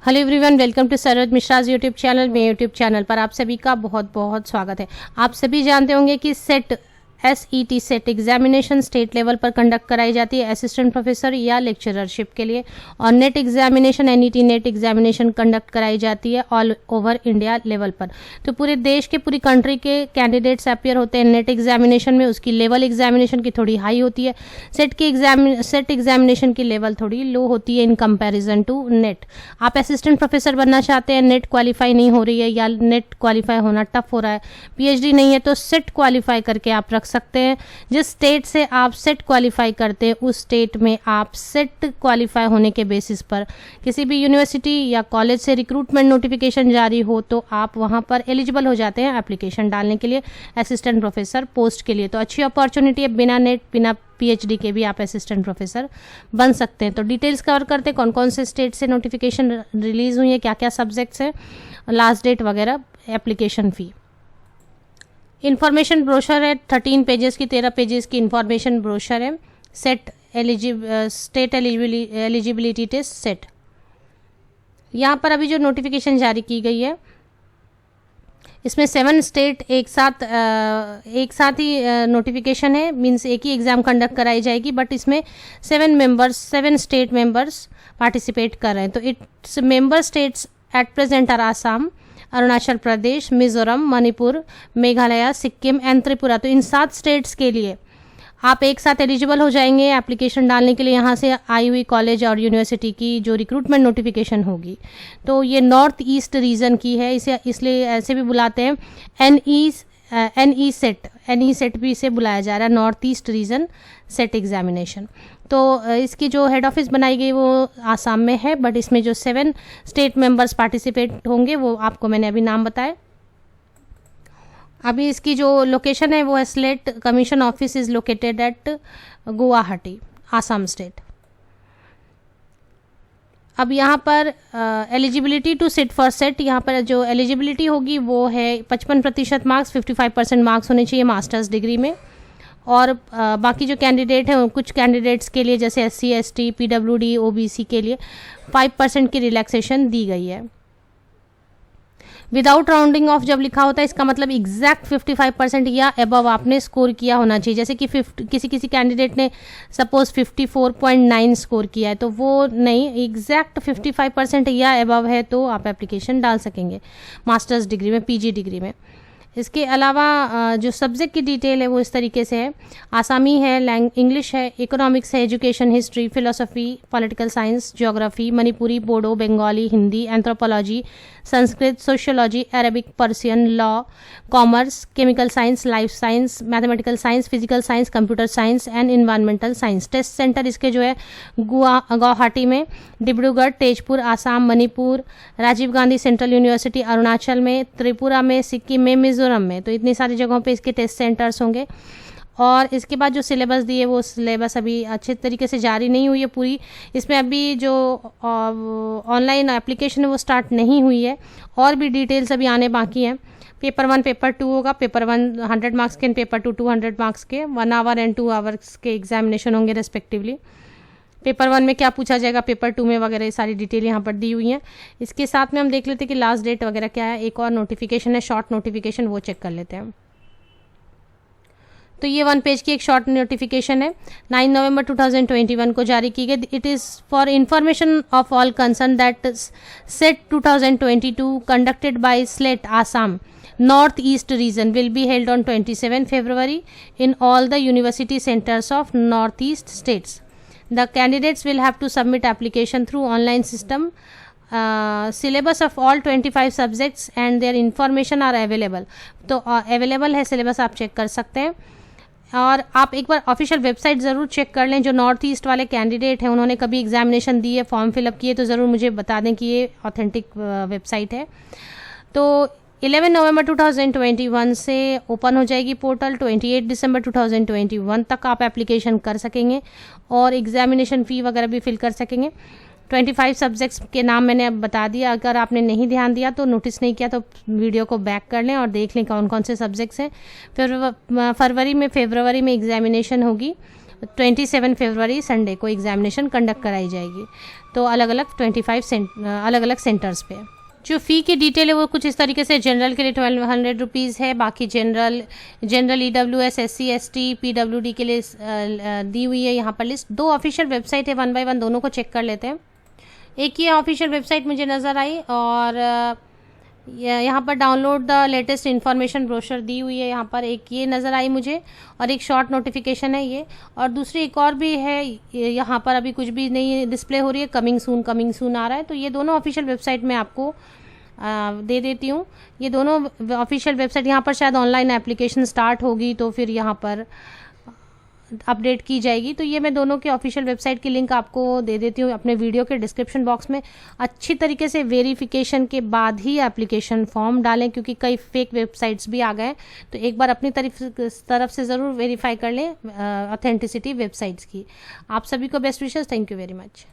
Hello everyone, welcome to Saroj Mishra's YouTube channel. मेरे YouTube channel पर आप सभी का बहुत बहुत स्वागत है। आप सभी जानते होंगे कि SET set examination state level पर कंडक्ट कराई जाती है असिस्टेंट प्रोफेसर या लेक्चररशिप के लिए, और net examination NET net examination conduct कराई जाती है ऑल ओवर इंडिया लेवल पर। तो पूरे देश के पूरी कंट्री के कैंडिडेट्स अपियर होते हैं नेट एग्जामिनेशन में। उसकी लेवल एग्जामिनेशन की थोड़ी हाई होती है, सेट एग्जामिनेशन की लेवल थोड़ी लो होती है इन कंपेरिजन टू नेट। आप असिस्टेंट प्रोफेसर बनना चाहते हैं, नेट क्वालिफाई नहीं हो रही है या नेट क्वालिफाई होना टफ हो रहा है, PhD नहीं है, तो सेट क्वालिफाई करके आप रख सकते हैं। जिस स्टेट से आप सेट क्वालिफाई करते हैं उस स्टेट में आप सेट क्वालिफाई होने के बेसिस पर किसी भी यूनिवर्सिटी या कॉलेज से रिक्रूटमेंट नोटिफिकेशन जारी हो तो आप वहां पर एलिजिबल हो जाते हैं एप्लीकेशन डालने के लिए असिस्टेंट प्रोफेसर पोस्ट के लिए। तो अच्छी अपॉर्चुनिटी है, बिना नेट बिना PhD के भी आप असिस्टेंट प्रोफेसर बन सकते हैं। तो डिटेल्स कवर करते हैं, कौन कौन से स्टेट से नोटिफिकेशन रिलीज हुई है, क्या क्या सब्जेक्ट्स हैं, लास्ट डेट वगैरह, एप्लीकेशन फ़ी। इंफॉर्मेशन ब्रोशर है 13 पेजेस की, 13 पेजेस की इंफॉर्मेशन ब्रोशर है। State eligibility test SET. यहाँ पर अभी जो नोटिफिकेशन जारी की गई है इसमें 7 स्टेट एक साथ ही नोटिफिकेशन है, मीन्स एक ही एग्ज़ाम कंडक्ट कराई जाएगी, बट इसमें 7 स्टेट मेंबर्स पार्टिसिपेट कर रहे हैं। तो its member states at present are Assam, Arunachal Pradesh, Mizoram, Manipur, Meghalaya, Sikkim and Tripura. तो इन 7 स्टेट्स के लिए आप एक साथ एलिजिबल हो जाएंगे एप्लीकेशन डालने के लिए। यहाँ से आई हुई कॉलेज और यूनिवर्सिटी की जो रिक्रूटमेंट नोटिफिकेशन होगी, तो ये नॉर्थ ईस्ट रीजन की है, इसे इसलिए ऐसे भी बुलाते हैं NE सेट भी इसे बुलाया जा रहा है, north east region set examination. तो इसकी जो हेड ऑफिस बनाई गई वो आसाम में है, बट इसमें जो 7 स्टेट मेंबर्स पार्टिसिपेट होंगे वो आपको मैंने अभी नाम बताए। अभी इसकी जो लोकेशन है वो है SLET commission office is located at Guwahati, Assam state. अब यहाँ पर eligibility to sit for SET, यहाँ पर जो एलिजिबिलिटी होगी वो है 55% मार्क्स, 55% मार्क्स होने चाहिए मास्टर्स डिग्री में। और बाकी जो कैंडिडेट हैं, कुछ कैंडिडेट्स के लिए जैसे SC ST PWD OBC के लिए 5% की रिलैक्सेशन दी गई है। विदाउट राउंडिंग ऑफ जब लिखा होता है इसका मतलब एग्जैक्ट 55% या अबव आपने स्कोर किया होना चाहिए। जैसे कि किसी कैंडिडेट ने सपोज 54.9 स्कोर किया है, तो वो नहीं, एग्जैक्ट 55% या अबव है तो आप एप्लीकेशन डाल सकेंगे मास्टर्स डिग्री में, PG डिग्री में। इसके अलावा जो सब्जेक्ट की डिटेल है वो इस तरीके से है, आसामी है, इंग्लिश है, इकोनॉमिक्स है, education, history, philosophy, political science, geography, Manipuri, Bodo, Bengali, Hindi, anthropology, Sanskrit, sociology, Arabic, Persian, law, commerce, chemical science, life science, mathematical science, physical science, computer science and environmental science. Test centre इसके जो है गुवाहाटी में, डिब्रूगढ़, तेजपुर आसाम, मणिपुर, राजीव गांधी सेंट्रल यूनिवर्सिटी अरुणाचल में, त्रिपुरा में, सिक्किम में, मिजोरम में। तो इतनी सारी जगहों पे इसके टेस्ट सेंटर्स होंगे। और इसके बाद जो सिलेबस दिए वो सिलेबस अभी अच्छे तरीके से जारी नहीं हुई है पूरी। इसमें अभी जो ऑनलाइन एप्लीकेशन है वो स्टार्ट नहीं हुई है, और भी डिटेल्स अभी आने बाकी हैं। पेपर 1 पेपर 2 होगा, पेपर 1 100 मार्क्स के, पेपर 2 200 मार्क्स के, 1 आवर एंड 2 आवर्स के एग्जामिनेशन होंगे रेस्पेक्टिवली। पेपर 1 में क्या पूछा जाएगा, पेपर 2 में वगैरह, ये सारी डिटेल यहाँ पर दी हुई हैं। इसके साथ में हम देख लेते हैं कि लास्ट डेट वगैरह क्या है। एक और नोटिफिकेशन है, शॉर्ट नोटिफिकेशन, वो चेक कर लेते हैं। तो ये 1 पेज की एक शॉर्ट नोटिफिकेशन है, 9 नवंबर 2021 को जारी की गई। It is for information of all concern that set 2022 conducted by slate Assam North East region will be held on 27 February in all the university centers of Northeast states. The candidates will have to submit application through online system. Syllabus of all 25 subjects and their information are available. तो available है syllabus, आप check कर सकते हैं। और आप एक बार official website ज़रूर चेक कर लें। जो नॉर्थ ईस्ट वाले कैंडिडेट हैं उन्होंने कभी एग्जामिनेशन दी है, फॉर्म फिलअप किए, तो ज़रूर मुझे बता दें कि ये ऑथेंटिक वेबसाइट है। तो 11 नवंबर 2021 से ओपन हो जाएगी पोर्टल, 28 दिसंबर 2021 तक आप एप्लीकेशन कर सकेंगे और एग्जामिनेशन फ़ी वगैरह भी फिल कर सकेंगे। 25 सब्जेक्ट्स के नाम मैंने अब बता दिया। अगर आपने नहीं ध्यान दिया तो, नोटिस नहीं किया तो वीडियो को बैक कर लें और देख लें कौन कौन से सब्जेक्ट्स हैं। फिर फरवरी में एग्जामिनेशन होगी 27 फरवरी संडे को एग्जामिनेशन कंडक्ट कराई जाएगी। तो अलग अलग सेंटर्स पे जो फ़ी की डिटेल है वो कुछ इस तरीके से, जनरल के लिए 1200 रुपीज़ है, बाकी general EWS SC ST PWD के लिए दी हुई है यहाँ पर लिस्ट। 2 ऑफिशियल वेबसाइट है, 1 बाय 1 दोनों को चेक कर लेते हैं। एक ये ऑफिशियल वेबसाइट मुझे नज़र आई और यहाँ पर download the latest information brochure दी हुई है, यहाँ पर एक ये नज़र आई मुझे और एक शॉर्ट नोटिफिकेशन है ये, और दूसरी एक और भी है, यहाँ पर अभी कुछ भी नहीं डिस्प्ले हो रही है, कमिंग सून आ रहा है। तो ये दोनों ऑफिशियल वेबसाइट मैं आपको दे देती हूँ। ये दोनों ऑफिशियल वेबसाइट, यहाँ पर शायद ऑनलाइन एप्लीकेशन स्टार्ट होगी तो फिर यहाँ पर अपडेट की जाएगी। तो ये मैं दोनों के ऑफिशियल वेबसाइट की लिंक आपको दे देती हूँ अपने वीडियो के डिस्क्रिप्शन बॉक्स में। अच्छी तरीके से वेरिफिकेशन के बाद ही एप्लीकेशन फॉर्म डालें, क्योंकि कई फेक वेबसाइट्स भी आ गए। तो एक बार अपनी तरफ से ज़रूर वेरीफाई कर लें ऑथेंटिसिटी वेबसाइट्स की। आप सभी को best wishes. Thank you very much.